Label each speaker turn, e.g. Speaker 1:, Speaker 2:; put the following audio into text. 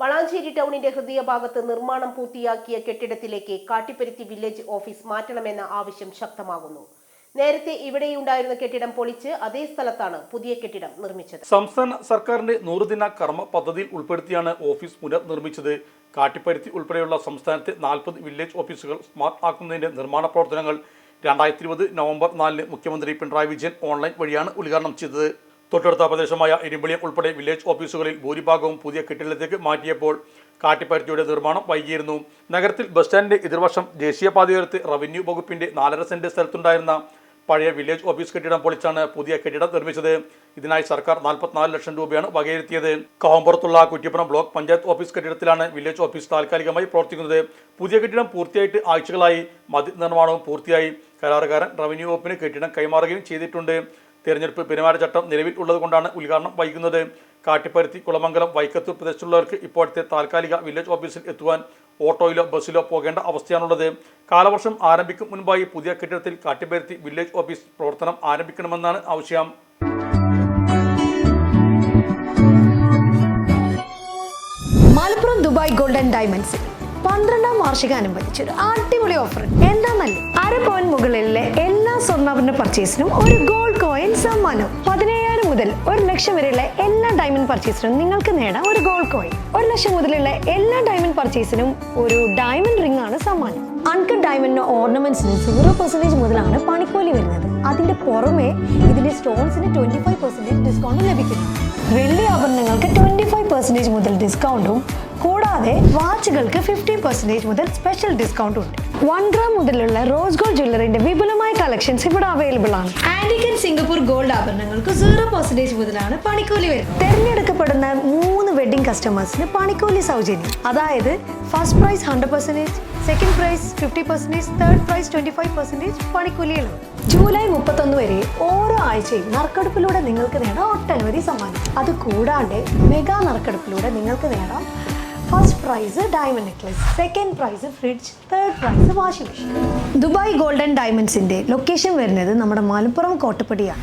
Speaker 1: വളാഞ്ചേരി ടൗണിന്റെ ഹൃദയഭാഗത്ത് നിർമ്മാണം പൂർത്തിയാക്കിയ കെട്ടിടത്തിലേക്ക് കാട്ടിപ്പരുത്തി വില്ലേജ് ഓഫീസ് മാറ്റണമെന്ന ആവശ്യം ശക്തമാകുന്നു. നേരത്തെ ഇവിടെയുണ്ടായിരുന്ന കെട്ടിടം പൊളിച്ച് അതേ സ്ഥലത്താണ് പുതിയ കെട്ടിടം നിർമ്മിച്ചത്.
Speaker 2: സംസ്ഥാന സർക്കാരിന്റെ 100 ദിന കർമ്മ പദ്ധതിയിൽ ഉൾപ്പെടുത്തിയാണ് ഓഫീസ് പുനർനിർമ്മിച്ചത്. കാട്ടിപ്പരുത്തി ഉൾപ്പെടെയുള്ള സംസ്ഥാനത്തെ 40 വില്ലേജ് ഓഫീസുകൾ സ്മാർട്ട് ആക്കുന്നതിന്റെ നിർമ്മാണ പ്രവർത്തനങ്ങൾ 2020 നവംബർ 4 മുഖ്യമന്ത്രി പിണറായി വിജയൻ ഓൺലൈൻ വഴിയാണ് ഉദ്ഘാടനം ചെയ്തത്. തൊട്ടടുത്ത പ്രദേശമായ ഇരുമ്പളിയം ഉൾപ്പെടെ വില്ലേജ് ഓഫീസുകളിൽ ഭൂരിഭാഗവും പുതിയ കെട്ടിടത്തിലേക്ക് മാറ്റിയപ്പോൾ കാട്ടിപ്പരുത്തിയുടെ നിർമ്മാണം വൈകിയിരുന്നു. നഗരത്തിൽ ബസ് സ്റ്റാൻഡിന്റെ എതിർവശം ദേശീയപാതയോരത്ത് റവന്യൂ വകുപ്പിന്റെ 4.5 സെന്റ് സ്ഥലത്തുണ്ടായിരുന്ന പഴയ വില്ലേജ് ഓഫീസ് കെട്ടിടം പൊളിച്ചാണ് പുതിയ കെട്ടിടം നിർമ്മിച്ചത്. ഇതിനായി സർക്കാർ 44 ലക്ഷം രൂപയാണ് വകയിരുത്തിയത്. കാവമ്പുറത്തുള്ള കുറ്റിപ്പുറം ബ്ലോക്ക് പഞ്ചായത്ത് ഓഫീസ് കെട്ടിടത്തിലാണ് വില്ലേജ് ഓഫീസ് താൽക്കാലികമായി പ്രവർത്തിക്കുന്നത്. പുതിയ കെട്ടിടം പൂർത്തിയായിട്ട് ആഴ്ചകളായി. മതിൽ നിർമ്മാണവും പൂർത്തിയായി. കരാറുകാരൻ റവന്യൂ വകുപ്പിന് കെട്ടിടം കൈമാറുകയും ചെയ്തിട്ടുണ്ട്. തെരഞ്ഞെടുപ്പ് പെരുമാറ്റച്ചട്ടം നിലവിൽ ഉള്ളതുകൊണ്ടാണ് ഉദ്ഘാടനം വൈകുന്നത്. കാട്ടിപ്പരുത്തി, കുളമംഗലം, വൈക്കത്തൂർ പ്രദേശത്തുള്ളവർക്ക് ഇപ്പോഴത്തെ താൽക്കാലിക വില്ലേജ് ഓഫീസിൽ എത്തുവാൻ ഓട്ടോയിലോ ബസ്സിലോ പോകേണ്ട അവസ്ഥയാണുള്ളത്. കാലവർഷം ആരംഭിക്കും മുൻപായി പുതിയ കെട്ടിടത്തിൽ കാട്ടിപ്പരുത്തി വില്ലേജ് ഓഫീസ് പ്രവർത്തനം ആരംഭിക്കണമെന്നാണ് ആവശ്യം.
Speaker 3: മലപ്പുറം ദുബായ് ഗോൾഡൻ ഡയമണ്ട്സ് 12ാം വാർഷികാനുബന്ധിച്ചൊരു അടിപൊളി ഓഫർ. എന്താന്നല്ലേ, 1/2 പവൻ മുകളിലെ എല്ലാ സ്വർണ്ണാഭരണ പർച്ചേസിനും ഒരു ഗോൾഡ് കോയിൻ സമ്മാനം. 17,000 മുതൽ 1 ലക്ഷം വരെയുള്ള എല്ലാ ഡയമണ്ട് പർച്ചേസിനും നിങ്ങൾക്ക് നേടാം ഒരു ഗോൾഡ് കോയിൻ. 1 ലക്ഷം മുതലുള്ള എല്ലാ ഡയമണ്ട് പർച്ചേസിനും ഒരു ഡയമണ്ട് റിംഗ് ആണ് സമ്മാനം. അൺകട്ട് ഡയമണ്ടിന്റെ ഓർണമെന്റ്സിന് 0% മുതലാണ് പണിക്കൂലി വരുന്നത്. അതിന്റെ പുറമെ ഇതിന്റെ സ്റ്റോൺസിന് 25% ഡിസ്കൗണ്ട് ലഭിക്കുന്നു. വെള്ളി ആഭരണങ്ങൾക്ക് 25% മുതൽ ഡിസ്കൗണ്ടും കൂടാതെ വാച്ചുകൾക്ക് 50% മുതൽ സ്പെഷ്യൽ ഡിസ്കൗണ്ടും ഉണ്ട്. 1 ഗ്രാം മുതലുള്ള റോസ് ഗോൾഡ് ജ്വല്ലറിന്റെ വിപുലമായ കളക്ഷൻസ് ഇവിടെ അവൈലബിൾ ആണ്. ആന്റിക് ആൻഡ് സിംഗപ്പൂർ ഗോൾഡ് ആഭരണങ്ങൾക്ക് 0% മുതലാണ് പണിക്കൂലി വരുന്നത്. തിരഞ്ഞെടുക്കപ്പെടുന്ന 3 വെഡിങ് കസ്റ്റമേഴ്സിന് പണിക്കൂലി സൗജന്യം. അതായത് first prize 100%, second prize 50%, third prize 25% പണിക്കൂലിയിലാണ്. ജൂലൈ 31 വരെ ഓരോ ആഴ്ചയും നറുക്കെടുപ്പിലൂടെ നിങ്ങൾക്ക് നേടാം ഒട്ടനവധി സമ്മാനം. അത് കൂടാതെ മെഗാ നറുക്കെടുപ്പിലൂടെ നിങ്ങൾക്ക് നേടാം first prize diamond necklace, second prize fridge, third prize washing machine. Dubai golden ഡയമണ്ട്സിന്റെ ലൊക്കേഷൻ വരുന്നത് നമ്മുടെ മലപ്പുറം കോട്ടപ്പടിയാണ്.